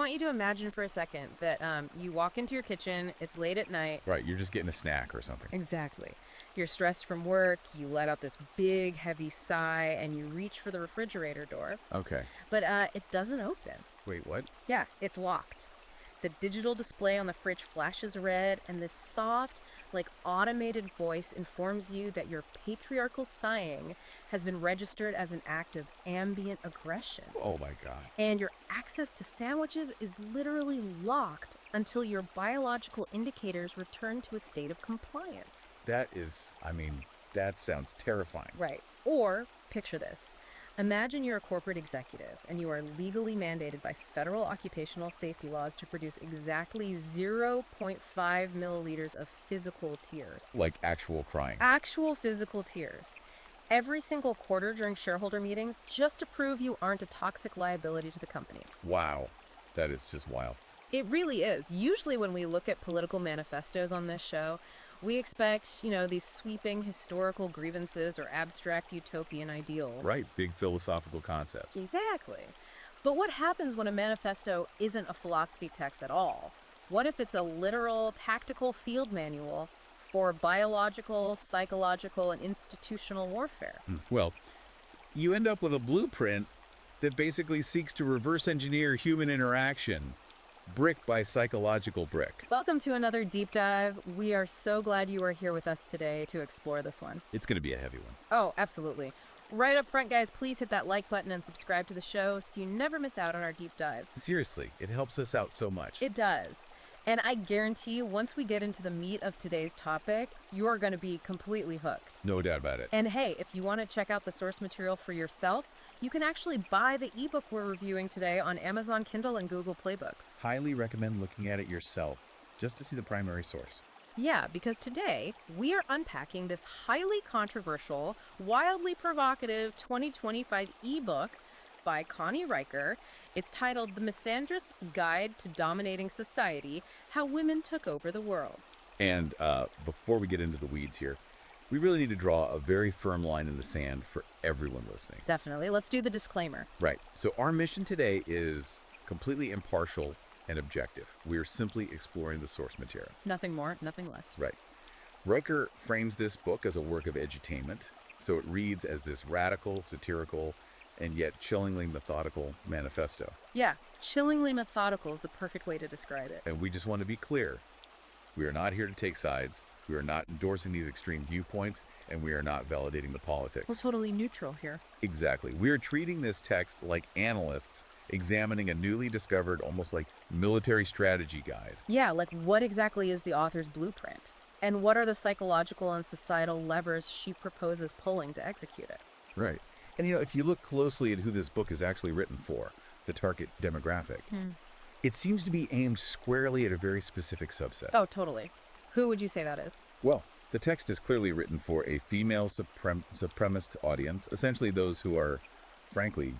want you to imagine for a second that you walk into your kitchen, it's late at night. Right, you're just getting a snack or something. Exactly. You're stressed from work, you let out this big, heavy sigh, and you reach for the refrigerator door. Okay. But it doesn't open. Wait, what? Yeah, it's locked. The digital display on the fridge flashes red, and this soft, automated voice informs you that your patriarchal sighing has been registered as an act of ambient aggression. Oh my God. And your access to sandwiches is literally locked until your biological indicators return to a state of compliance. That sounds terrifying. Right. Or, picture this. Imagine you're a corporate executive and you are legally mandated by federal occupational safety laws to produce exactly 0.5 milliliters of physical tears. Like actual crying. Actual physical tears. Every single quarter during shareholder meetings, just to prove you aren't a toxic liability to the company. Wow. That is just wild. It really is. Usually when we look at political manifestos on this show, we expect, these sweeping historical grievances or abstract utopian ideals. Right, big philosophical concepts. Exactly. But what happens when a manifesto isn't a philosophy text at all? What if it's a literal, tactical field manual for biological, psychological, and institutional warfare? Well, you end up with a blueprint that basically seeks to reverse engineer human interaction, brick by psychological brick. Welcome to another deep dive. We are so glad you are here with us today to explore this one. It's going to be a heavy one. Oh, absolutely. Right up front, guys, please hit that like button and subscribe to the show so you never miss out on our deep dives. Seriously, it helps us out so much. It does. And I guarantee you, once we get into the meat of today's topic, you are going to be completely hooked. No doubt about it. And hey, if you want to check out the source material for yourself, you can actually buy the ebook we're reviewing today on Amazon Kindle and Google Playbooks. Highly recommend looking at it yourself, just to see the primary source. Yeah, because today we are unpacking this highly controversial, wildly provocative 2025 ebook by Connie Riker. It's titled The Misandrist's Guide to Dominating Society: How Women Took Over the World. And before we get into the weeds here, we really need to draw a very firm line in the sand for everyone listening. Definitely. Let's do the disclaimer. Right. So our mission today is completely impartial and objective. We are simply exploring the source material. Nothing more, nothing less. Right. Riker frames this book as a work of edutainment, so it reads as this radical, satirical, and yet chillingly methodical manifesto. Yeah, chillingly methodical is the perfect way to describe it. And we just want to be clear. We are not here to take sides. We are not endorsing these extreme viewpoints, and we are not validating the politics. We're totally neutral here. Exactly. We are treating this text like analysts examining a newly discovered, almost like military strategy guide. Yeah, like what exactly is the author's blueprint? And what are the psychological and societal levers she proposes pulling to execute it? Right. And if you look closely at who this book is actually written for, the target demographic, it seems to be aimed squarely at a very specific subset. Oh, totally. Who would you say that is? Well, the text is clearly written for a female supremacist audience, essentially those who are, frankly,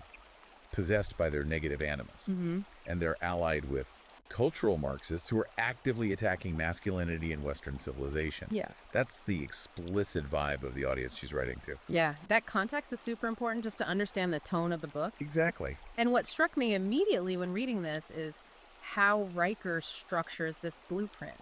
possessed by their negative animus. And they're allied with cultural Marxists who are actively attacking masculinity and Western civilization. Yeah. That's the explicit vibe of the audience she's writing to. Yeah, that context is super important just to understand the tone of the book. Exactly. And what struck me immediately when reading this is how Riker structures this blueprint.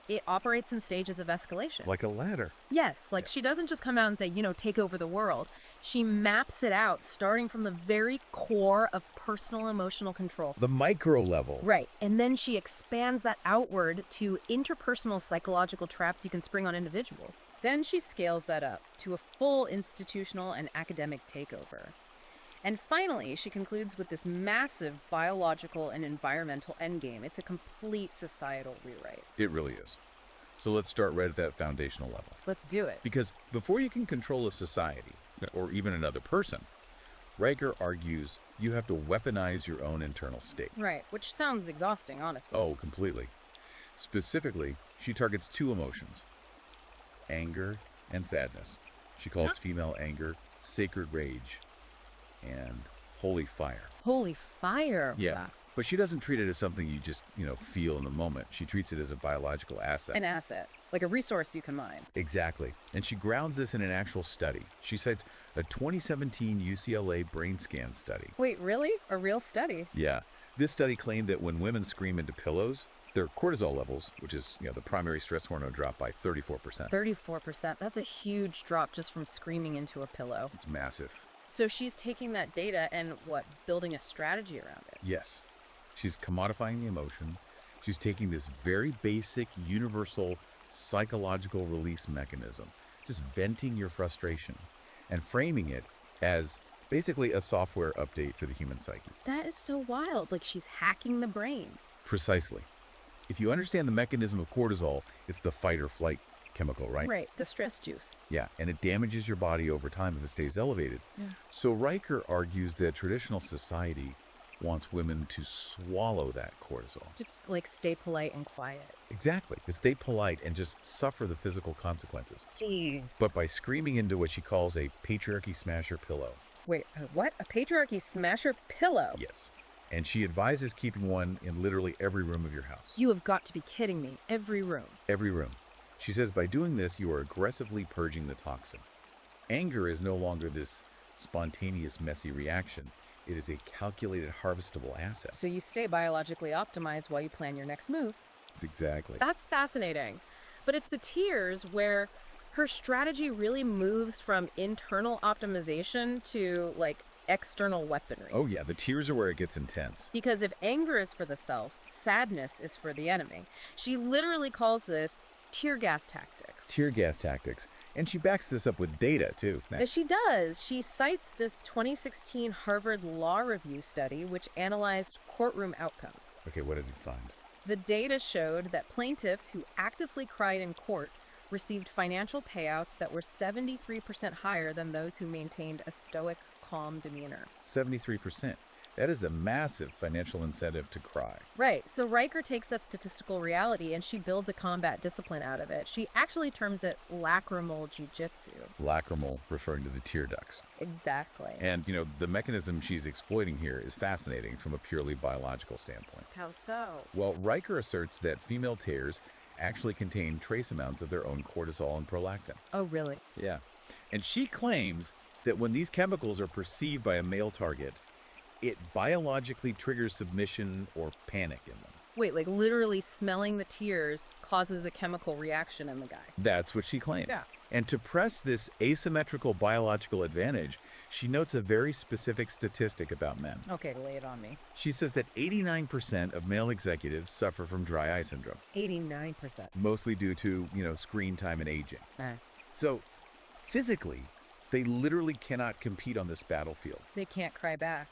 It operates in stages of escalation. Like a ladder. Yes, she doesn't just come out and say, take over the world. She maps it out, starting from the very core of personal emotional control. The micro level. Right, and then she expands that outward to interpersonal psychological traps you can spring on individuals. Then she scales that up to a full institutional and academic takeover. And finally, she concludes with this massive biological and environmental endgame. It's a complete societal rewrite. It really is. So let's start right at that foundational level. Let's do it. Because before you can control a society, or even another person, Riker argues you have to weaponize your own internal state. Right, which sounds exhausting, honestly. Oh, completely. Specifically, she targets two emotions: anger and sadness. She calls female anger sacred rage and holy fire. Holy fire. Yeah. But she doesn't treat it as something you just, feel in the moment. She treats it as a biological asset. An asset, like a resource you can mine. Exactly. And she grounds this in an actual study. She cites a 2017 UCLA brain scan study. Wait, really? A real study? Yeah. This study claimed that when women scream into pillows, their cortisol levels, which is, the primary stress hormone, drop by 34%. 34%. That's a huge drop just from screaming into a pillow. It's massive. So she's taking that data and building a strategy around it. Yes. She's commodifying the emotion. She's taking this very basic, universal psychological release mechanism, just venting your frustration, and framing it as basically a software update for the human psyche. That is so wild. Like she's hacking the brain. Precisely. If you understand the mechanism of cortisol, it's the fight or flight chemical, right? Right, the stress juice. Yeah, and it damages your body over time if it stays elevated. Yeah. So Riker argues that traditional society wants women to swallow that cortisol. Just stay polite and quiet. Exactly. To stay polite and just suffer the physical consequences. Jeez. But by screaming into what she calls a patriarchy smasher pillow. Wait, what? A patriarchy smasher pillow? Yes. And she advises keeping one in literally every room of your house. You have got to be kidding me. Every room. Every room. She says by doing this, you are aggressively purging the toxin. Anger is no longer this spontaneous, messy reaction. It is a calculated, harvestable asset. So you stay biologically optimized while you plan your next move. Exactly. That's fascinating. But it's the tears where her strategy really moves from internal optimization to external weaponry. Oh yeah, the tears are where it gets intense. Because if anger is for the self, sadness is for the enemy. She literally calls this tear gas tactics. Tear gas tactics. And she backs this up with data, too. Yes, she does. She cites this 2016 Harvard Law Review study, which analyzed courtroom outcomes. Okay, what did it find? The data showed that plaintiffs who actively cried in court received financial payouts that were 73% higher than those who maintained a stoic, calm demeanor. 73%. That is a massive financial incentive to cry. Right. So Riker takes that statistical reality and she builds a combat discipline out of it. She actually terms it lacrimal jujitsu. Lacrimal, referring to the tear ducts. Exactly. And, the mechanism she's exploiting here is fascinating from a purely biological standpoint. How so? Well, Riker asserts that female tears actually contain trace amounts of their own cortisol and prolactin. Oh, really? Yeah. And she claims that when these chemicals are perceived by a male target, it biologically triggers submission or panic in them. Wait, literally smelling the tears causes a chemical reaction in the guy. That's what she claims. Yeah. And to press this asymmetrical biological advantage, she notes a very specific statistic about men. Okay, lay it on me. She says that 89% of male executives suffer from dry eye syndrome. 89%. Mostly due to, screen time and aging. Eh. So, physically, they literally cannot compete on this battlefield. They can't cry back.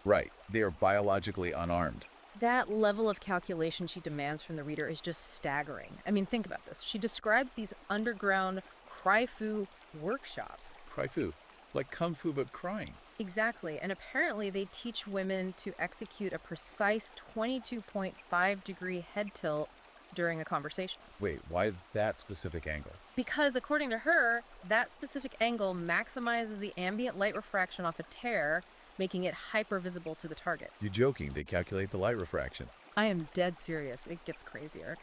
Right. They are biologically unarmed. That level of calculation she demands from the reader is just staggering. I mean, think about this. She describes these underground cry-fu workshops. Cry-fu. Like kung fu, but crying. Exactly. And apparently they teach women to execute a precise 22.5-degree head tilt during a conversation. Wait, why that specific angle? Because according to her, that specific angle maximizes the ambient light refraction off a tear, making it hyper-visible to the target. You're joking. They calculate the light refraction. I am dead serious. It gets crazier.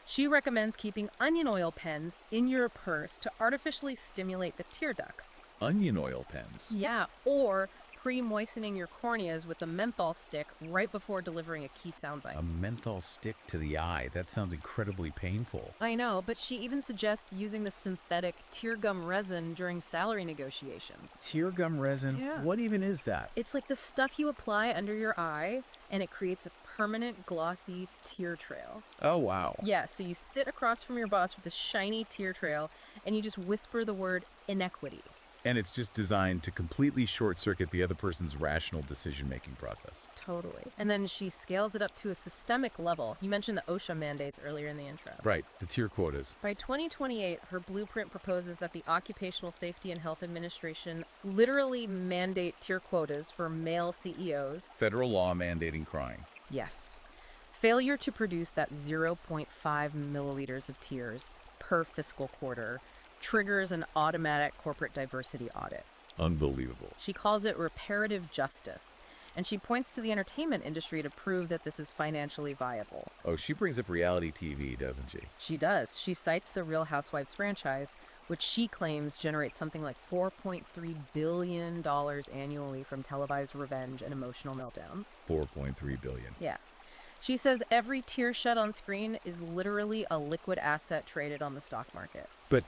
She recommends keeping onion oil pens in your purse to artificially stimulate the tear ducts. Onion oil pens? Yeah, or pre-moistening your corneas with a menthol stick right before delivering a key soundbite. A menthol stick to the eye. That sounds incredibly painful. I know, but she even suggests using the synthetic tear gum resin during salary negotiations. Tear gum resin? Yeah. What even is that? It's like the stuff you apply under your eye, and it creates a permanent glossy tear trail. Oh, wow. Yeah, so you sit across from your boss with this shiny tear trail, and you just whisper the word inequity. And it's just designed to completely short-circuit the other person's rational decision-making process. Totally. And then she scales it up to a systemic level. You mentioned the OSHA mandates earlier in the intro. Right, the tier quotas. By 2028, her blueprint proposes that the Occupational Safety and Health Administration literally mandate tier quotas for male CEOs. Federal law mandating crying. Yes. Failure to produce that 0.5 milliliters of tears per fiscal quarter triggers an automatic corporate diversity audit. Unbelievable. She calls it reparative justice. And she points to the entertainment industry to prove that this is financially viable. Oh, she brings up reality TV, doesn't she? She does. She cites the Real Housewives franchise, which she claims generates something like $4.3 billion annually from televised revenge and emotional meltdowns. 4.3 billion. Yeah. She says every tear shed on screen is literally a liquid asset traded on the stock market. But,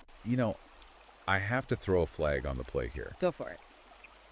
I have to throw a flag on the play here. Go for it.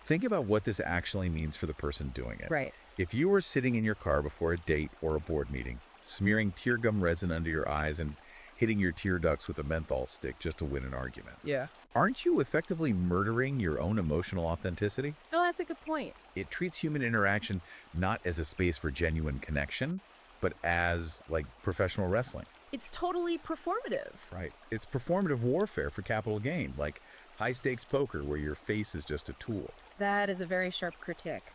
Think about what this actually means for the person doing it. Right. If you were sitting in your car before a date or a board meeting, smearing tear gum resin under your eyes and hitting your tear ducts with a menthol stick just to win an argument, Yeah. aren't you effectively murdering your own emotional authenticity? Oh, that's a good point. It treats human interaction not as a space for genuine connection, but as, like, professional wrestling. It's totally performative. Right. It's performative warfare for capital gain, like high-stakes poker where your face is just a tool. That is a very sharp critique.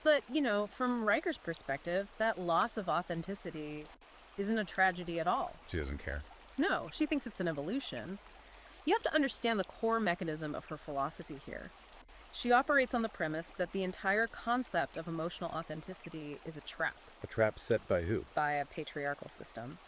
But, from Riker's perspective, that loss of authenticity isn't a tragedy at all. She doesn't care. No, she thinks it's an evolution. You have to understand the core mechanism of her philosophy here. She operates on the premise that the entire concept of emotional authenticity is a trap. A trap set by who? By a patriarchal system.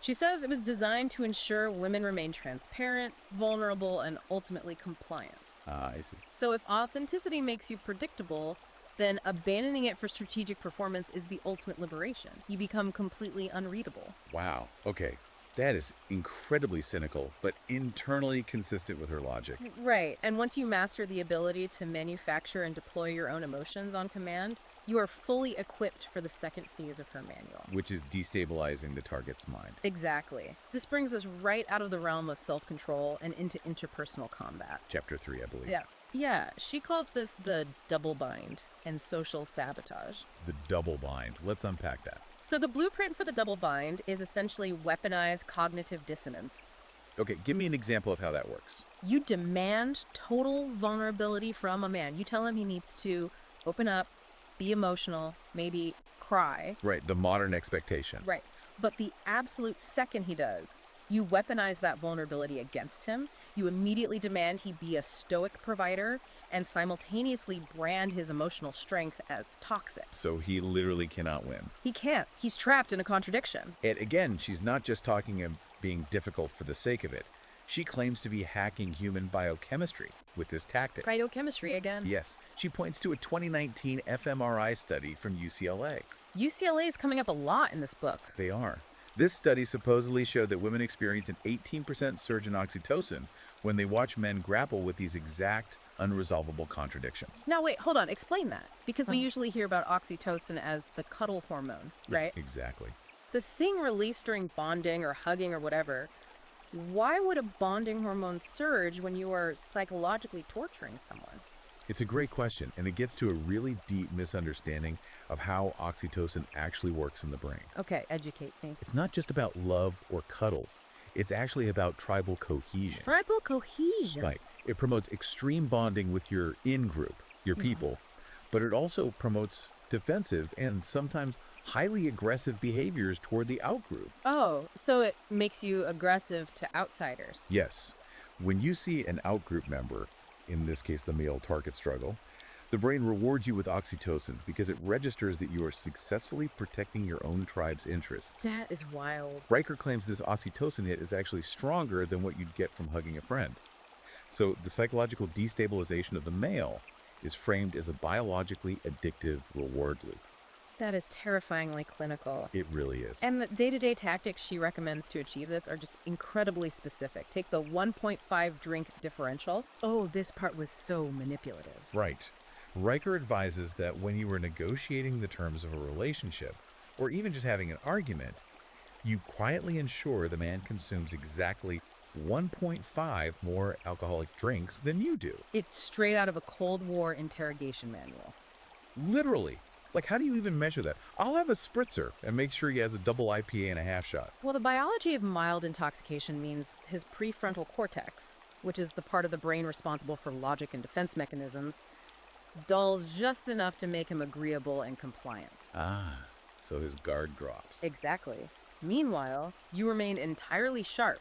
She says it was designed to ensure women remain transparent, vulnerable, and ultimately compliant. Ah, I see. So if authenticity makes you predictable, then abandoning it for strategic performance is the ultimate liberation. You become completely unreadable. Wow. Okay. That is incredibly cynical, but internally consistent with her logic. Right. And once you master the ability to manufacture and deploy your own emotions on command, you are fully equipped for the second phase of her manual. Which is destabilizing the target's mind. Exactly. This brings us right out of the realm of self-control and into interpersonal combat. Chapter 3, I believe. Yeah. She calls this the double bind and social sabotage. The double bind. Let's unpack that. So the blueprint for the double bind is essentially weaponized cognitive dissonance. Okay, give me an example of how that works. You demand total vulnerability from a man. You tell him he needs to open up, be emotional, maybe cry. Right, the modern expectation. Right. But the absolute second he does, you weaponize that vulnerability against him. You immediately demand he be a stoic provider and simultaneously brand his emotional strength as toxic. So he literally cannot win. He can't. He's trapped in a contradiction. And again, she's not just talking of being difficult for the sake of it. She claims to be hacking human biochemistry with this tactic. Biochemistry again. Yes, she points to a 2019 fMRI study from UCLA. UCLA is coming up a lot in this book. They are. This study supposedly showed that women experience an 18% surge in oxytocin when they watch men grapple with these exact unresolvable contradictions. Now, wait, hold on. Explain that. Because we usually hear about oxytocin as the cuddle hormone, right? Yeah, exactly. The thing released during bonding or hugging or whatever, why would a bonding hormone surge when you are psychologically torturing someone? It's a great question, and it gets to a really deep misunderstanding of how oxytocin actually works in the brain. Okay, educate me. It's not just about love or cuddles. It's actually about tribal cohesion. Tribal cohesion. Right. It promotes extreme bonding with your in-group, your people, but it also promotes defensive and sometimes highly aggressive behaviors toward the outgroup. Oh, so it makes you aggressive to outsiders. Yes. When you see an outgroup member, in this case the male target struggle, the brain rewards you with oxytocin because it registers that you are successfully protecting your own tribe's interests. That is wild. Riker claims this oxytocin hit is actually stronger than what you'd get from hugging a friend. So the psychological destabilization of the male is framed as a biologically addictive reward loop. That is terrifyingly clinical. It really is. And the day-to-day tactics she recommends to achieve this are just incredibly specific. Take the 1.5 drink differential. Oh, this part was so manipulative. Right. Riker advises that when you are negotiating the terms of a relationship, or even just having an argument, you quietly ensure the man consumes exactly 1.5 more alcoholic drinks than you do. It's straight out of a Cold War interrogation manual. Literally. Like, how do you even measure that? I'll have a spritzer and make sure he has a double IPA and a half shot. Well, the biology of mild intoxication means his prefrontal cortex, which is the part of the brain responsible for logic and defense mechanisms, dulls just enough to make him agreeable and compliant. Ah, so his guard drops. Exactly. Meanwhile, you remain entirely sharp,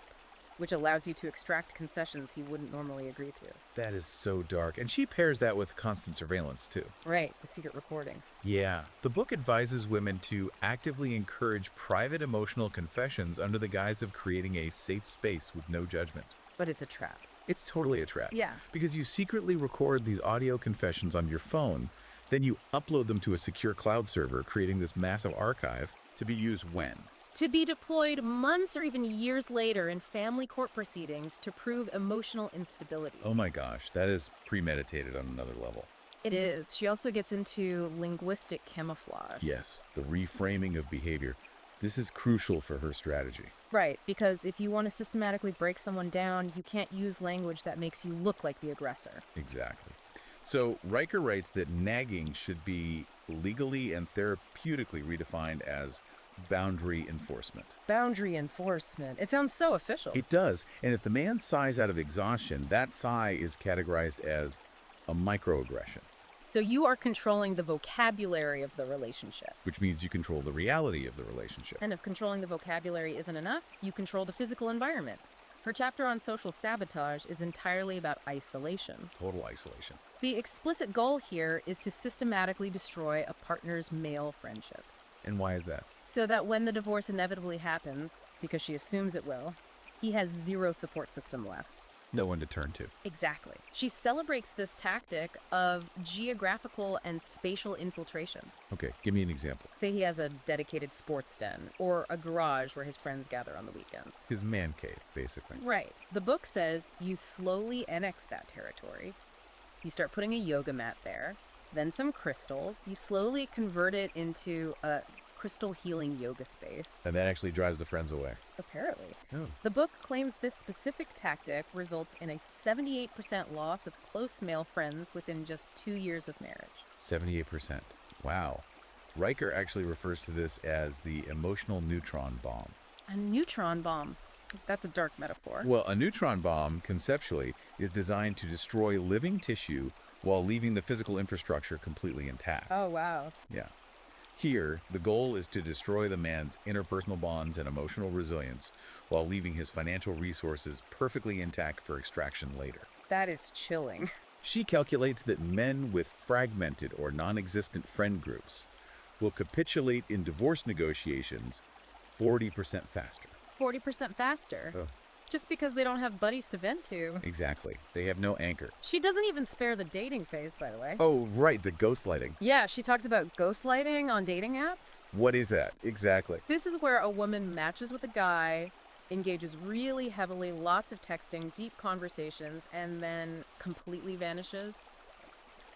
which allows you to extract concessions he wouldn't normally agree to. That is so dark. And she pairs that with constant surveillance, too. Right, the secret recordings. Yeah. The book advises women to actively encourage private emotional confessions under the guise of creating a safe space with no judgment. But it's a trap. It's totally a trap. Yeah. Because you secretly record these audio confessions on your phone, then you upload them to a secure cloud server, creating this massive archive to be used when? To be deployed months or even years later in family court proceedings to prove emotional instability. Oh my gosh, that is premeditated on another level. It is. She also gets into linguistic camouflage. Yes, the reframing of behavior. This is crucial for her strategy. Right, because if you want to systematically break someone down, you can't use language that makes you look like the aggressor. Exactly. So Riker writes that nagging should be legally and therapeutically redefined as boundary enforcement. Boundary enforcement. It sounds so official. It does. And if the man sighs out of exhaustion, that sigh is categorized as a microaggression. So you are controlling the vocabulary of the relationship. Which means you control the reality of the relationship. And if controlling the vocabulary isn't enough, you control the physical environment. Her chapter on social sabotage is entirely about isolation. Total isolation. The explicit goal here is to systematically destroy a partner's male friendships. And why is that? So that when the divorce inevitably happens, because she assumes it will, he has zero support system left. No one to turn to. Exactly. She celebrates this tactic of geographical and spatial infiltration. Okay, give me an example. Say he has a dedicated sports den or a garage where his friends gather on the weekends. His man cave, basically. Right. The book says you slowly annex that territory. You start putting a yoga mat there, then some crystals. You slowly convert it into a crystal healing yoga space. And that actually drives the friends away. Apparently. Oh. The book claims this specific tactic results in a 78% loss of close male friends within just 2 years of marriage. 78%. Wow. Riker actually refers to this as the emotional neutron bomb. A neutron bomb. That's a dark metaphor. Well, a neutron bomb, conceptually, is designed to destroy living tissue while leaving the physical infrastructure completely intact. Oh, wow. Yeah. Here, the goal is to destroy the man's interpersonal bonds and emotional resilience while leaving his financial resources perfectly intact for extraction later. That is chilling. She calculates that men with fragmented or non-existent friend groups will capitulate in divorce negotiations 40% faster. 40% faster. Oh. Just because they don't have buddies to vent to. Exactly. They have no anchor. She doesn't even spare the dating phase, by the way. Oh, right, the ghostlighting. Yeah, she talks about ghostlighting on dating apps. What is that? Exactly. This is where a woman matches with a guy, engages really heavily, lots of texting, deep conversations, and then completely vanishes,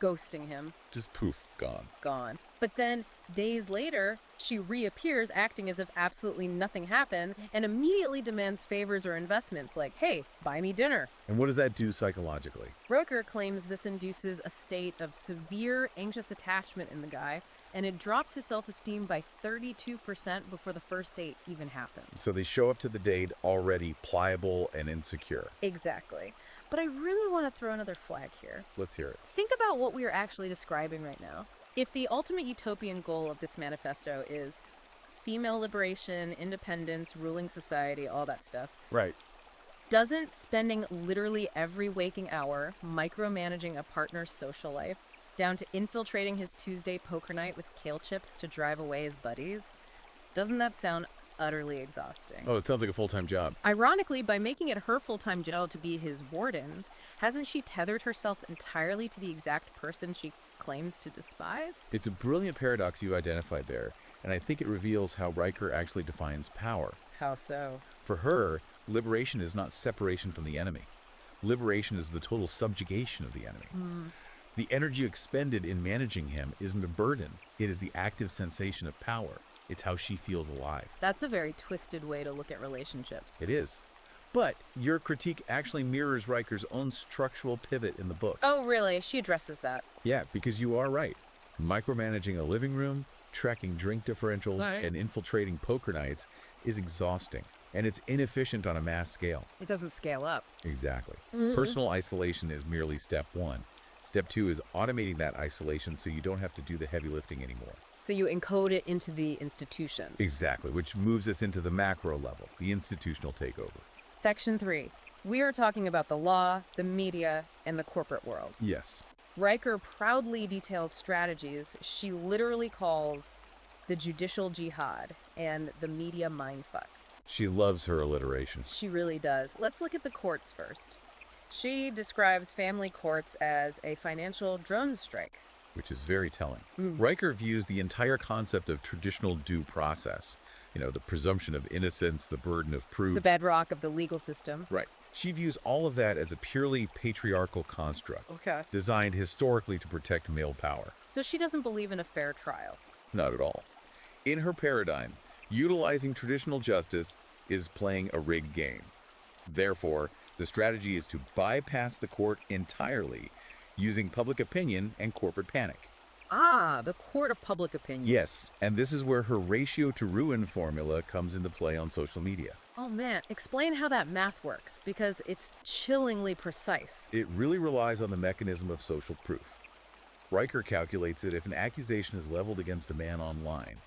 ghosting him. Just poof, gone. Gone. But then, days later, she reappears acting as if absolutely nothing happened and immediately demands favors or investments like, hey, buy me dinner. And what does that do psychologically? Roker claims this induces a state of severe anxious attachment in the guy, and it drops his self-esteem by 32% before the first date even happens. So they show up to the date already pliable and insecure. Exactly. But I really want to throw another flag here. Let's hear it. Think about what we are actually describing right now. If the ultimate utopian goal of this manifesto is female liberation, independence, ruling society, all that stuff, Right. doesn't spending literally every waking hour micromanaging a partner's social life, down to infiltrating his Tuesday poker night with kale chips to drive away his buddies, doesn't that sound utterly exhausting? Oh, it sounds like a full-time job. Ironically, by making it her full-time job to be his warden, hasn't she tethered herself entirely to the exact person she claims to despise? It's a brilliant paradox you identified there, and I think it reveals how Riker actually defines power. How so? For her, liberation is not separation from the enemy. Liberation is the total subjugation of the enemy. The energy expended in managing him isn't a burden. It is the active sensation of power. It's how she feels alive. That's a very twisted way to look at relationships. It is. But your critique actually mirrors Riker's own structural pivot in the book. Oh, really? She addresses that. Yeah, because you are right. Micromanaging a living room, tracking drink differentials, Right. and infiltrating poker nights is exhausting. And it's inefficient on a mass scale. It doesn't scale up. Exactly. Personal isolation is merely step one. Step two is automating that isolation so you don't have to do the heavy lifting anymore. So you encode it into the institutions. Exactly, which moves us into the macro level, the institutional takeover. Section 3. We are talking about the law, the media, and the corporate world. Yes. Riker proudly details strategies she literally calls the judicial jihad and the media mindfuck. She loves her alliteration. She really does. Let's look at the courts first. She describes family courts as a financial drone strike. Which is very telling. Riker views the entire concept of traditional due process, the presumption of innocence, the burden of proof. The bedrock of the legal system. Right. She views all of that as a purely patriarchal construct, Okay. designed historically to protect male power. So she doesn't believe in a fair trial. Not at all. In her paradigm, utilizing traditional justice is playing a rigged game. Therefore, the strategy is to bypass the court entirely, using public opinion and corporate panic. Ah, the court of public opinion. Yes, and this is where her ratio to ruin formula comes into play on social media. Oh man, explain how that math works, because it's chillingly precise. It really relies on the mechanism of social proof. Riker calculates that if an accusation is leveled against a man online,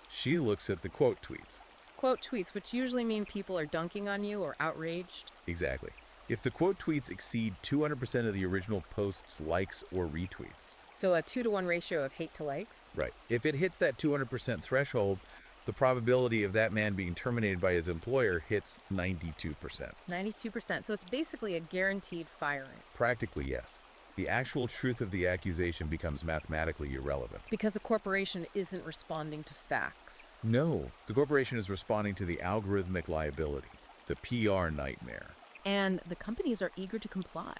she looks at the quote tweets. Quote tweets, which usually mean people are dunking on you or outraged. Exactly. If the quote tweets exceed 200% of the original post's likes or retweets. So a 2-to-1 ratio of hate to likes? Right. If it hits that 200% threshold, the probability of that man being terminated by his employer hits 92%. 92%. So it's basically a guaranteed firing. Practically, yes. The actual truth of the accusation becomes mathematically irrelevant. Because the corporation isn't responding to facts. No, the corporation is responding to the algorithmic liability, the PR nightmare. And the companies are eager to comply.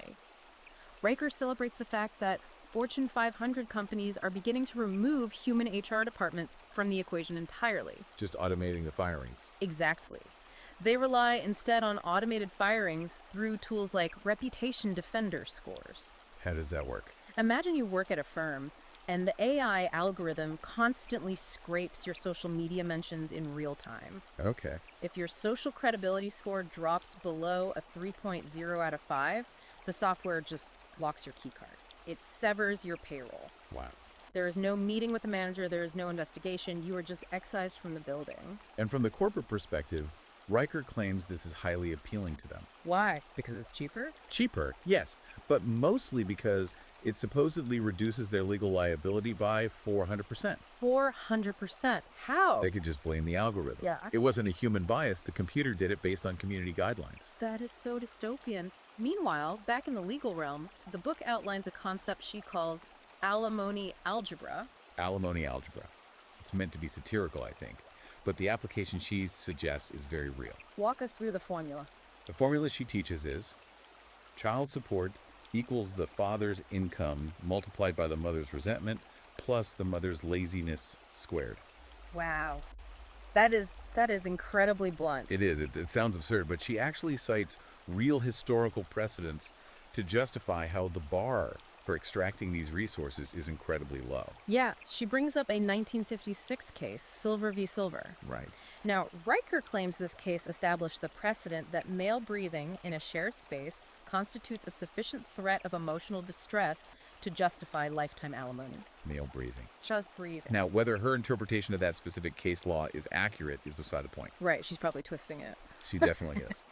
Riker celebrates the fact that Fortune 500 companies are beginning to remove human HR departments from the equation entirely. Just automating the firings. Exactly. They rely instead on automated firings through tools like reputation defender scores. How does that work? Imagine you work at a firm and the AI algorithm constantly scrapes your social media mentions in real time. Okay. If your social credibility score drops below a 3.0 out of 5, the software just locks your keycard. It severs your payroll. Wow. There is no meeting with the manager, there is no investigation, you are just excised from the building. And from the corporate perspective, Riker claims this is highly appealing to them. Why? Because it's cheaper? Cheaper, yes, but mostly because it supposedly reduces their legal liability by 400%. 400%. How? They could just blame the algorithm. Yeah. It wasn't a human bias. The computer did it based on community guidelines. That is so dystopian. Meanwhile, back in the legal realm, the book outlines a concept she calls alimony algebra. Alimony algebra. It's meant to be satirical, I think. But the application she suggests is very real. Walk us through the formula. The formula she teaches is child support equals the father's income multiplied by the mother's resentment plus the mother's laziness squared. Wow. That is incredibly blunt. It is. It sounds absurd, but she actually cites real historical precedents to justify how the bar for extracting these resources is incredibly low. Yeah, she brings up a 1956 case, Silver v. Silver. Right. Now, Riker claims this case established the precedent that male breathing in a shared space constitutes a sufficient threat of emotional distress to justify lifetime alimony. Male breathing. Just breathing. Now, whether her interpretation of that specific case law is accurate is beside the point. Right, she's probably twisting it. She definitely is.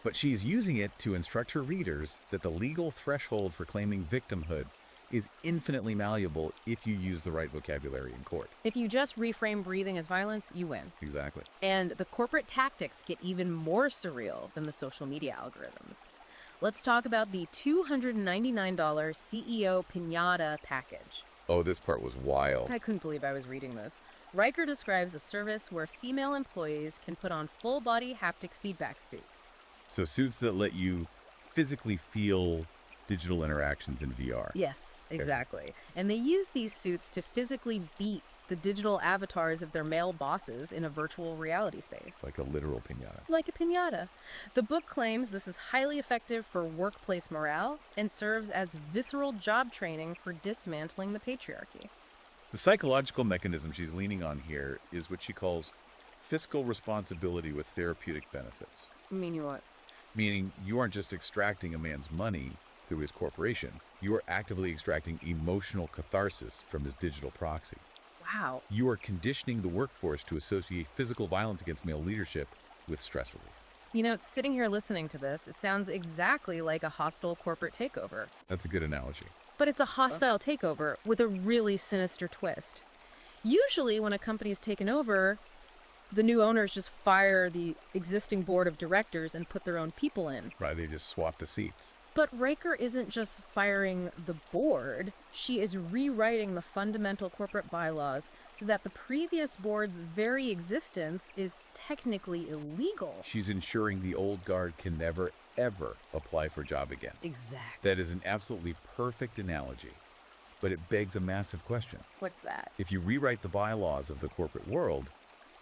But she's using it to instruct her readers that the legal threshold for claiming victimhood is infinitely malleable if you use the right vocabulary in court. If you just reframe breathing as violence, you win. Exactly. And the corporate tactics get even more surreal than the social media algorithms. Let's talk about the $299 CEO Pinata package. Oh, this part was wild. I couldn't believe I was reading this. Riker describes a service where female employees can put on full-body haptic feedback suits. So suits that let you physically feel digital interactions in VR. Yes, exactly. And they use these suits to physically beat the digital avatars of their male bosses in a virtual reality space. Like a literal piñata. Like a piñata. The book claims this is highly effective for workplace morale and serves as visceral job training for dismantling the patriarchy. The psychological mechanism she's leaning on here is what she calls fiscal responsibility with therapeutic benefits. Meaning what? Meaning you aren't just extracting a man's money through his corporation, you are actively extracting emotional catharsis from his digital proxy. Wow. You are conditioning the workforce to associate physical violence against male leadership with stress relief. You know, sitting here listening to this, it sounds exactly like a hostile corporate takeover. That's a good analogy. But it's a hostile takeover with a really sinister twist. Usually, when a company's taken over, the new owners just fire the existing board of directors and put their own people in. Right, they just swap the seats. But Riker isn't just firing the board. She is rewriting the fundamental corporate bylaws so that the previous board's very existence is technically illegal. She's ensuring the old guard can never, ever apply for a job again. Exactly. That is an absolutely perfect analogy, but it begs a massive question. What's that? If you rewrite the bylaws of the corporate world,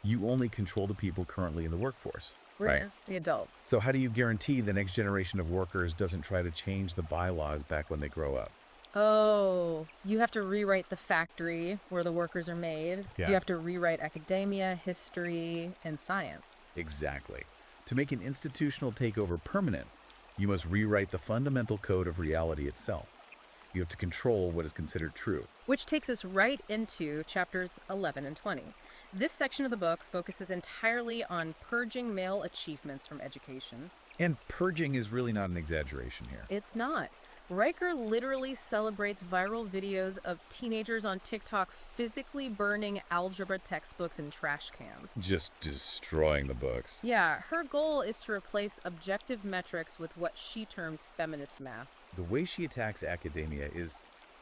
you only control the people currently in the workforce. Right. The adults. So how do you guarantee the next generation of workers doesn't try to change the bylaws back when they grow up? Oh, you have to rewrite the factory where the workers are made. Yeah. You have to rewrite academia, history, and science. Exactly. To make an institutional takeover permanent, you must rewrite the fundamental code of reality itself. You have to control what is considered true. Which takes us right into chapters 11 and 20. This section of the book focuses entirely on purging male achievements from education. And purging is really not an exaggeration here. It's not. Riker literally celebrates viral videos of teenagers on TikTok physically burning algebra textbooks in trash cans. Just destroying the books. Yeah, her goal is to replace objective metrics with what she terms feminist math. The way she attacks academia is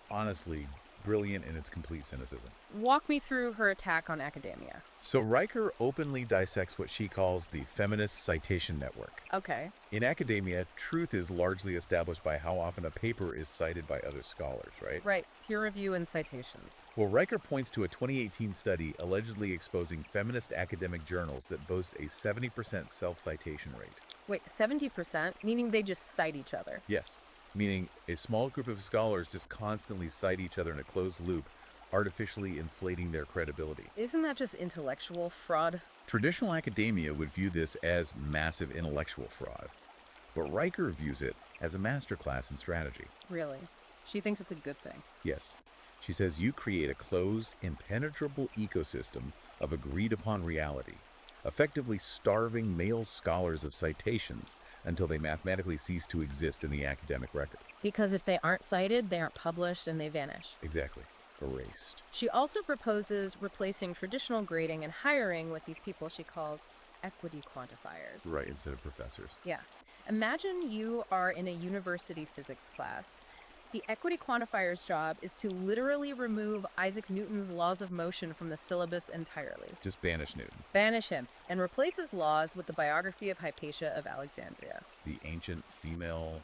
honestly brilliant in its complete cynicism. Walk me through her attack on academia. So Riker openly dissects what she calls the feminist citation network. Okay. In academia, truth is largely established by how often a paper is cited by other scholars, right? Right. Peer review and citations. Well, Riker points to a 2018 study allegedly exposing feminist academic journals that boast a 70% self-citation rate. Wait, 70%? Meaning they just cite each other? Yes, meaning a small group of scholars just constantly cite each other in a closed loop, artificially inflating their credibility. Isn't that just intellectual fraud? Traditional academia would view this as massive intellectual fraud, but Riker views it as a masterclass in strategy. Really? She thinks it's a good thing. Yes. She says you create a closed, impenetrable ecosystem of agreed-upon reality, effectively starving male scholars of citations until they mathematically cease to exist in the academic record. Because if they aren't cited, they aren't published and they vanish. Exactly. Erased. She also proposes replacing traditional grading and hiring with these people she calls equity quantifiers. Right, instead of professors. Yeah. Imagine you are in a university physics class. The equity quantifier's job is to literally remove Isaac Newton's laws of motion from the syllabus entirely. Just banish Newton. Banish him, and replace his laws with the biography of Hypatia of Alexandria. The ancient female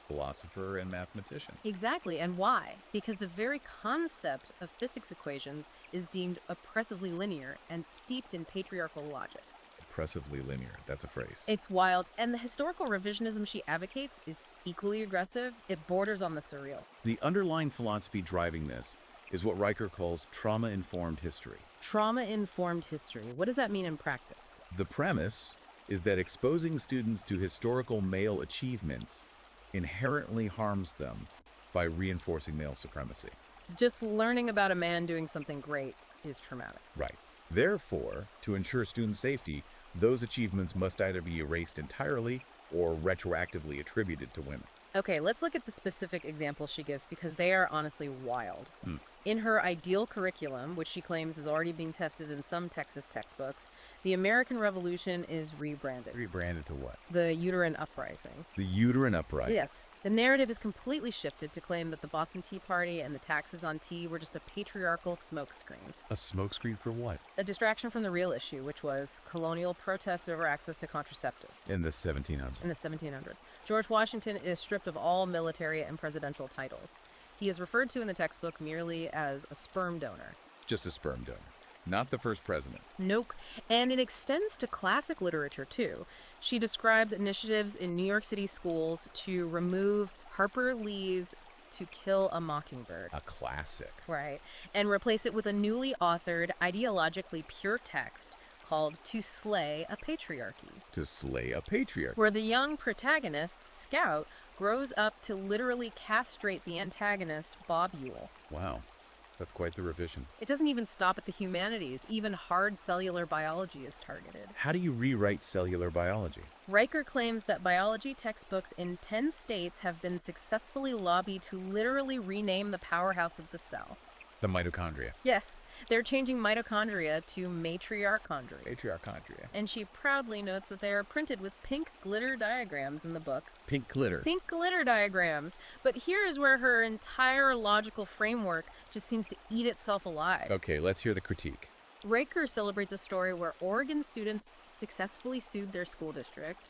philosopher and mathematician. Exactly, and why? Because the very concept of physics equations is deemed oppressively linear and steeped in patriarchal logic. Oppressively linear, that's a phrase. It's wild, and the historical revisionism she advocates is equally aggressive. It borders on the surreal. The underlying philosophy driving this is what Riker calls trauma-informed history. Trauma-informed history. What does that mean in practice? The premise is that exposing students to historical male achievements inherently harms them by reinforcing male supremacy. Just learning about a man doing something great is traumatic. Right. Therefore, to ensure student safety, those achievements must either be erased entirely or retroactively attributed to women. Okay, let's look at the specific examples she gives because they are honestly wild. In her ideal curriculum, which she claims is already being tested in some Texas textbooks, the American Revolution is rebranded. Rebranded to what? The uterine uprising. The uterine uprising. Yes. The narrative is completely shifted to claim that the Boston Tea Party and the taxes on tea were just a patriarchal smokescreen. A smokescreen for what? A distraction from the real issue, which was colonial protests over access to contraceptives. In the 1700s. In the 1700s. George Washington is stripped of all military and presidential titles. He is referred to in the textbook merely as a sperm donor. Just a sperm donor. Not the first president. Nope. And it extends to classic literature, too. She describes initiatives in New York City schools to remove Harper Lee's To Kill a Mockingbird. A classic. Right. And replace it with a newly authored, ideologically pure text called To Slay a Patriarchy. To slay a patriarch. Where the young protagonist, Scout, grows up to literally castrate the antagonist, Bob Ewell. Wow. That's quite the revision. It doesn't even stop at the humanities. Even hard cellular biology is targeted. How do you rewrite cellular biology? Riker claims that biology textbooks in 10 states have been successfully lobbied to literally rename the powerhouse of the cell. The mitochondria. Yes, they're changing mitochondria to matriarchondria. Patriarchondria. And she proudly notes that they are printed with pink glitter diagrams in the book. Pink glitter. Pink glitter diagrams. But here is where her entire logical framework just seems to eat itself alive. Okay, let's hear the critique. Riker celebrates a story where Oregon students successfully sued their school district,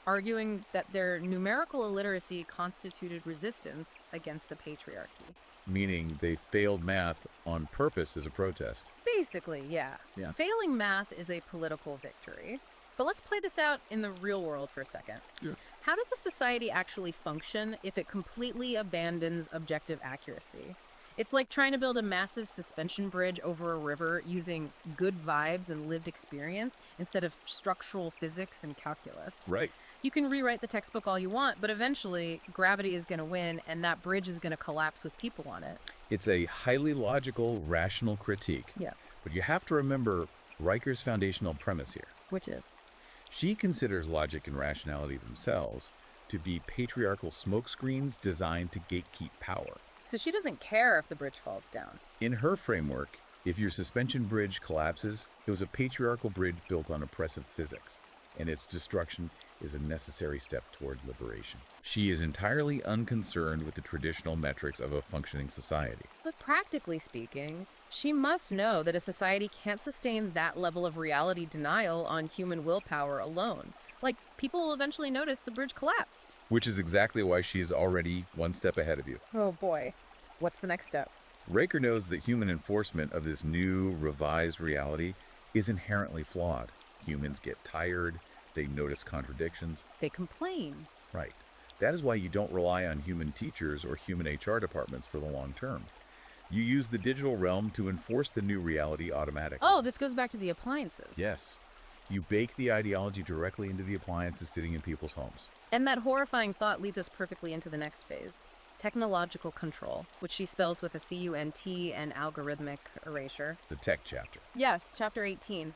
arguing that their numerical illiteracy constituted resistance against the patriarchy. Meaning they failed math on purpose as a protest. Basically, yeah. Failing math is a political victory. But let's play this out in the real world for a second. Yeah. How does a society actually function if it completely abandons objective accuracy? It's like trying to build a massive suspension bridge over a river using good vibes and lived experience instead of structural physics and calculus. Right. You can rewrite the textbook all you want, but eventually gravity is going to win and that bridge is going to collapse with people on it. It's a highly logical, rational critique. Yeah. But you have to remember Riker's foundational premise here. Which is? She considers logic and rationality themselves to be patriarchal smokescreens designed to gatekeep power. So she doesn't care if the bridge falls down. In her framework, if your suspension bridge collapses, it was a patriarchal bridge built on oppressive physics, and its destruction is a necessary step toward liberation. She is entirely unconcerned with the traditional metrics of a functioning society. But practically speaking, she must know that a society can't sustain that level of reality denial on human willpower alone. Like, people will eventually notice the bridge collapsed. Which is exactly why she is already one step ahead of you. Oh boy. What's the next step? Riker knows that human enforcement of this new, revised reality is inherently flawed. Humans get tired, they notice contradictions. They complain. Right. That is why you don't rely on human teachers or human HR departments for the long term. You use the digital realm to enforce the new reality automatically. Oh, this goes back to the appliances. Yes. You bake the ideology directly into the appliances sitting in people's homes. And that horrifying thought leads us perfectly into the next phase. Technological control, which she spells with a C-U-N-T and algorithmic erasure. The tech chapter. Yes, chapter 18.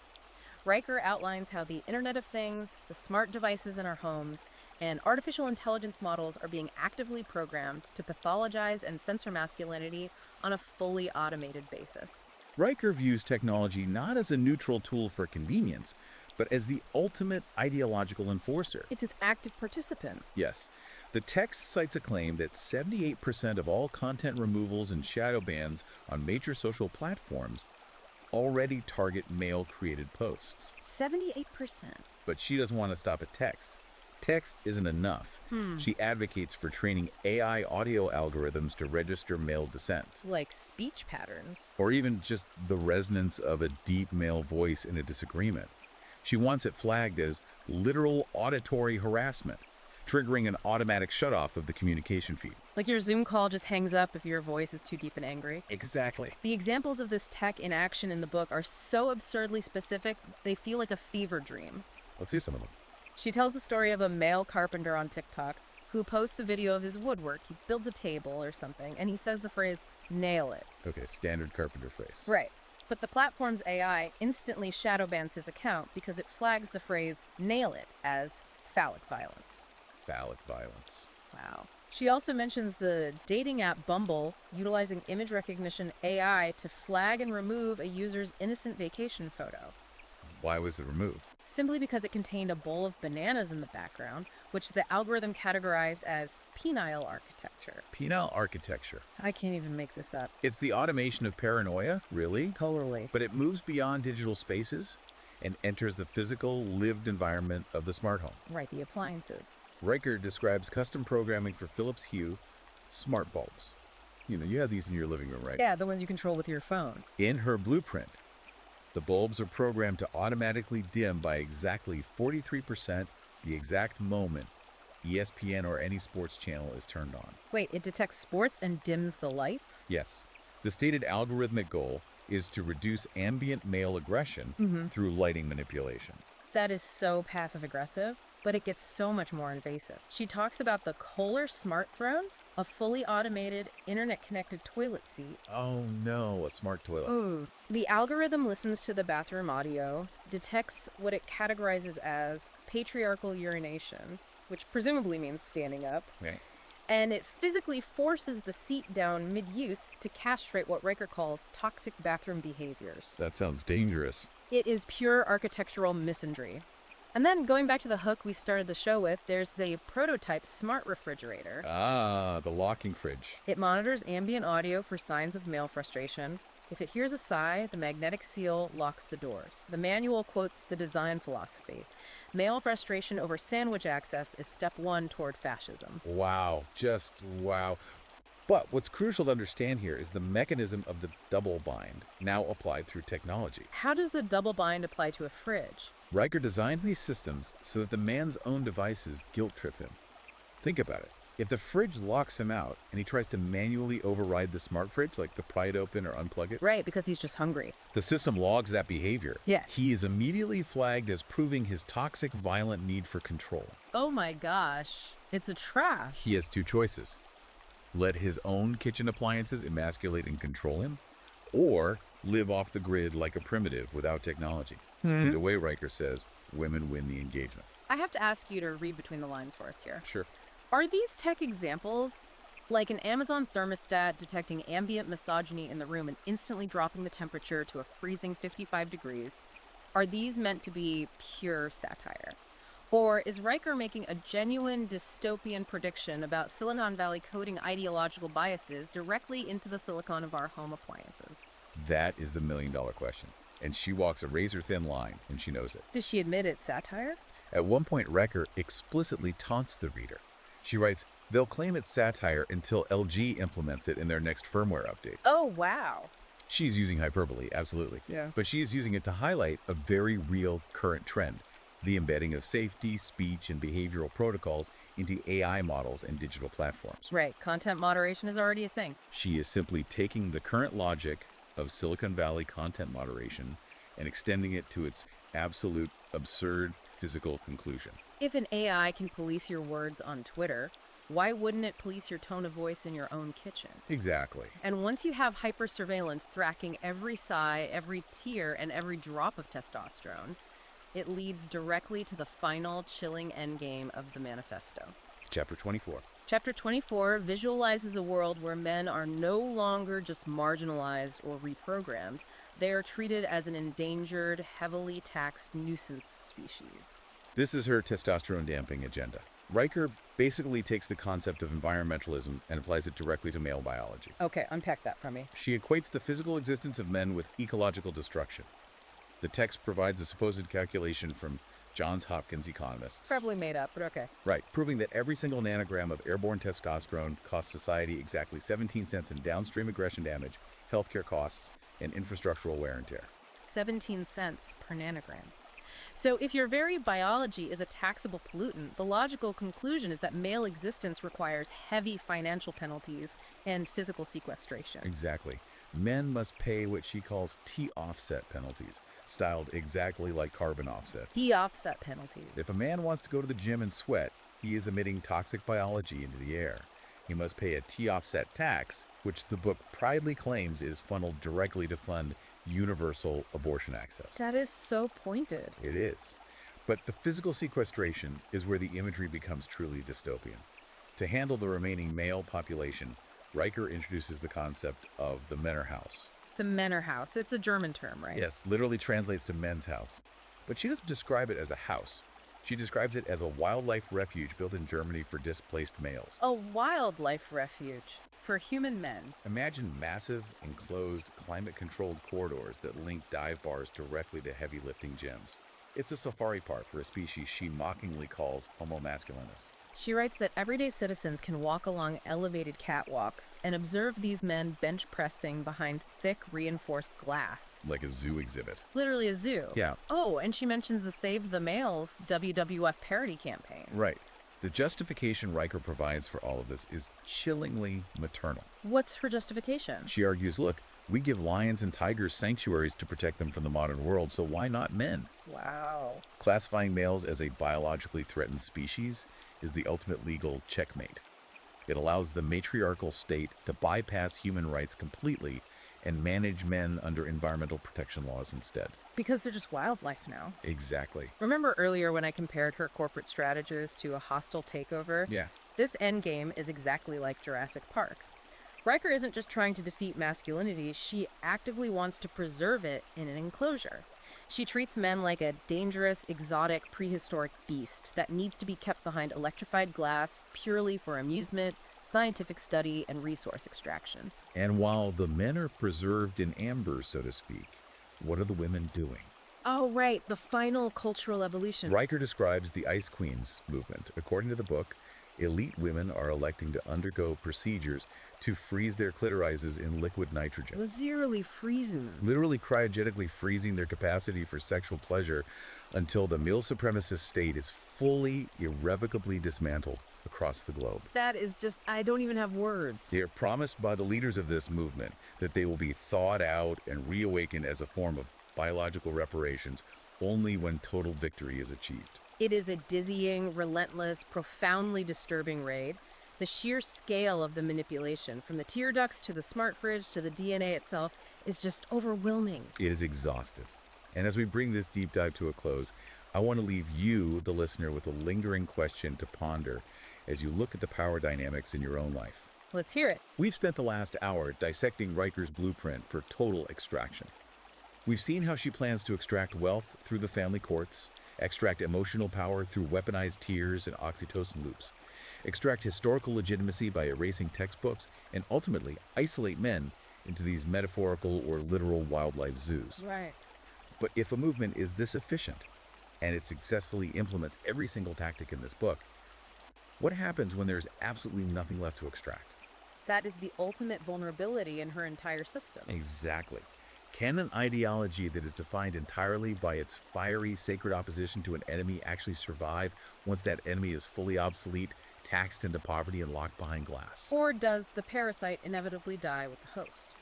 Riker outlines how the Internet of Things, the smart devices in our homes, and artificial intelligence models are being actively programmed to pathologize and censor masculinity on a fully automated basis. Riker views technology not as a neutral tool for convenience, but as the ultimate ideological enforcer. It's his active participant. Yes. The text cites a claim that 78% of all content removals and shadow bans on major social platforms already target male-created posts. 78%. But she doesn't want to stop at text. Text isn't enough. She advocates for training AI audio algorithms to register male descent. Like speech patterns. Or even just the resonance of a deep male voice in a disagreement. She wants it flagged as literal auditory harassment, triggering an automatic shutoff of the communication feed. Like your Zoom call just hangs up if your voice is too deep and angry. Exactly. The examples of this tech in action in the book are so absurdly specific, they feel like a fever dream. Let's see some of them. She tells the story of a male carpenter on TikTok who posts a video of his woodwork. He builds a table or something, and he says the phrase, "nail it." Okay, standard carpenter phrase. Right. But the platform's AI instantly shadow bans his account because it flags the phrase "nail it" as phallic violence. Phallic violence. Wow. She also mentions the dating app Bumble utilizing image recognition AI to flag and remove a user's innocent vacation photo. Why was it removed? Simply because it contained a bowl of bananas in the background, which the algorithm categorized as penile architecture. Penile architecture. I can't even make this up. It's the automation of paranoia, really? Totally. But it moves beyond digital spaces and enters the physical, lived environment of the smart home. Right, the appliances. Riker describes custom programming for Philips Hue smart bulbs. You know, you have these in your living room, right? Yeah, the ones you control with your phone. In her blueprint, the bulbs are programmed to automatically dim by exactly 43% the exact moment ESPN or any sports channel is turned on. Wait, it detects sports and dims the lights? Yes. The stated algorithmic goal is to reduce ambient male aggression through lighting manipulation. That is so passive-aggressive, but it gets so much more invasive. She talks about the Kohler smart throne, A fully automated, internet-connected toilet seat. Oh no, a smart toilet. Ooh. The algorithm listens to the bathroom audio, detects what it categorizes as patriarchal urination, which presumably means standing up, Okay. and it physically forces the seat down mid-use to castrate what Riker calls toxic bathroom behaviors. That sounds dangerous. It is pure architectural misandry. And then, going back to the hook we started the show with, there's the prototype smart refrigerator. Ah, the locking fridge. It monitors ambient audio for signs of male frustration. If it hears a sigh, the magnetic seal locks the doors. The manual quotes the design philosophy. Male frustration over sandwich access is step one toward fascism. Wow, just wow. But what's crucial to understand here is the mechanism of the double bind, now applied through technology. How does the double bind apply to a fridge? Riker designs these systems so that the man's own devices guilt trip him. Think about it. If the fridge locks him out and he tries to manually override the smart fridge, like to pry it open or unplug it, Right, because he's just hungry. the system logs that behavior. Yeah. He is immediately flagged as proving his toxic, violent need for control. Oh my gosh, it's a trap. He has two choices. Let his own kitchen appliances emasculate and control him, or live off the grid like a primitive without technology. Either way, Riker says, women win the engagement. I have to ask you to read between the lines for us here. Sure. Are these tech examples, like an Amazon thermostat detecting ambient misogyny in the room and instantly dropping the temperature to a freezing 55 degrees, are these meant to be pure satire? Or is Riker making a genuine dystopian prediction about Silicon Valley coding ideological biases directly into the silicon of our home appliances? That is the million-dollar question. And she walks a razor-thin line, and she knows it. Does she admit it's satire? At one point, Riker explicitly taunts the reader. She writes, they'll claim it's satire until LG implements it in their next firmware update. Oh, wow. She's using hyperbole, absolutely. Yeah. But she is using it to highlight a very real current trend, the embedding of safety, speech, and behavioral protocols into AI models and digital platforms. Right, content moderation is already a thing. She is simply taking the current logic of Silicon Valley content moderation and extending it to its absolute absurd physical conclusion. If an AI can police your words on Twitter, why wouldn't it police your tone of voice in your own kitchen? Exactly. And once you have hyper-surveillance tracking every sigh, every tear, and every drop of testosterone, it leads directly to the final chilling endgame of the manifesto. Chapter 24. Chapter 24 visualizes a world where men are no longer just marginalized or reprogrammed. They are treated as an endangered, heavily taxed nuisance species. This is her testosterone damping agenda. Riker basically takes the concept of environmentalism and applies it directly to male biology. Okay, unpack that for me. She equates the physical existence of men with ecological destruction. The text provides a supposed calculation from Johns Hopkins economists. Probably made up, but okay. Right, proving that every single nanogram of airborne testosterone costs society exactly 17 cents in downstream aggression damage, healthcare costs, and infrastructural wear and tear. 17 cents per nanogram. So if your very biology is a taxable pollutant, the logical conclusion is that male existence requires heavy financial penalties and physical sequestration. Exactly. Men must pay what she calls T-offset penalties, styled exactly like carbon offsets. De-offset penalties. If a man wants to go to the gym and sweat, he is emitting toxic biology into the air. He must pay a T-offset tax, which the book proudly claims is funneled directly to fund universal abortion access. That is so pointed. It is. But the physical sequestration is where the imagery becomes truly dystopian. To handle the remaining male population, Riker introduces the concept of the Männerhaus. The Männerhaus. It's a German term, right? Yes, literally translates to men's house. But she doesn't describe it as a house. She describes it as a wildlife refuge built in Germany for displaced males. A wildlife refuge for human men. Imagine massive, enclosed, climate-controlled corridors that link dive bars directly to heavy lifting gyms. It's a safari park for a species she mockingly calls Homo masculinus. She writes that everyday citizens can walk along elevated catwalks and observe these men bench pressing behind thick, reinforced glass. Like a zoo exhibit. Literally a zoo. Yeah. Oh, and she mentions the Save the Males WWF parody campaign. Right. The justification Riker provides for all of this is chillingly maternal. What's her justification? She argues, look, we give lions and tigers sanctuaries to protect them from the modern world, so why not men? Wow. Classifying males as a biologically threatened species is the ultimate legal checkmate. It allows the matriarchal state to bypass human rights completely and manage men under environmental protection laws instead. Because they're just wildlife now. Exactly. Remember earlier when I compared her corporate strategies to a hostile takeover? Yeah. This endgame is exactly like Jurassic Park. Riker isn't just trying to defeat masculinity, she actively wants to preserve it in an enclosure. She treats men like a dangerous, exotic, prehistoric beast that needs to be kept behind electrified glass purely for amusement, scientific study, and resource extraction. And while the men are preserved in amber, so to speak, what are the women doing? Oh, right, the final cultural evolution. Riker describes the Ice Queens movement. According to the book, elite women are electing to undergo procedures to freeze their clitorises in liquid nitrogen. Literally freezing them. Literally cryogenically freezing their capacity for sexual pleasure until the male supremacist state is fully, irrevocably dismantled across the globe. That is just, I don't even have words. They are promised by the leaders of this movement that they will be thawed out and reawakened as a form of biological reparations only when total victory is achieved. It is a dizzying, relentless, profoundly disturbing raid. The sheer scale of the manipulation, from the tear ducts to the smart fridge to the DNA itself, is just overwhelming. It is exhaustive. And as we bring this deep dive to a close, I want to leave you, the listener, with a lingering question to ponder as you look at the power dynamics in your own life. Let's hear it. We've spent the last hour dissecting Riker's blueprint for total extraction. We've seen how she plans to extract wealth through the family courts, extract emotional power through weaponized tears and oxytocin loops, extract historical legitimacy by erasing textbooks, and ultimately isolate men into these metaphorical or literal wildlife zoos. Right. But if a movement is this efficient, and it successfully implements every single tactic in this book, what happens when there's absolutely nothing left to extract? That is the ultimate vulnerability in her entire system. Exactly. Can an ideology that is defined entirely by its fiery, sacred opposition to an enemy actually survive once that enemy is fully obsolete, taxed into poverty, and locked behind glass? Or does the parasite inevitably die with the host?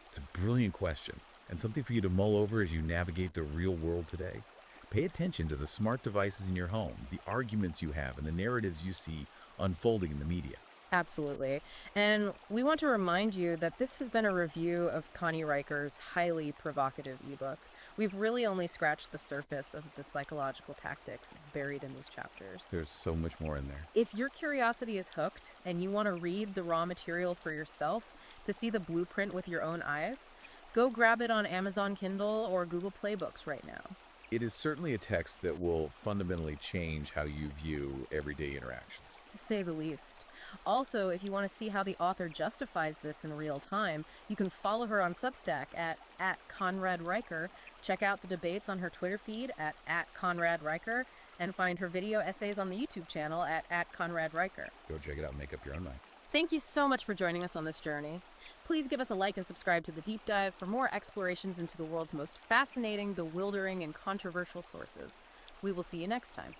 It's a brilliant question, and something for you to mull over as you navigate the real world today. Pay attention to the smart devices in your home, the arguments you have, and the narratives you see unfolding in the media. Absolutely. And we want to remind you that this has been a review of Connie Riker's highly provocative ebook. We've really only scratched the surface of the psychological tactics buried in these chapters. There's so much more in there. If your curiosity is hooked and you want to read the raw material for yourself, to see the blueprint with your own eyes, go grab it on Amazon Kindle or Google Play Books right now. It is certainly a text that will fundamentally change how you view everyday interactions. To say the least. Also, if you want to see how the author justifies this in real time, you can follow her on Substack at Conrad Riker, check out the debates on her Twitter feed at Conrad Riker, and find her video essays on the YouTube channel at Conrad Riker. Go check it out and make up your own mind. Thank you so much for joining us on this journey. Please give us a like and subscribe to The Deep Dive for more explorations into the world's most fascinating, bewildering, and controversial sources. We will see you next time.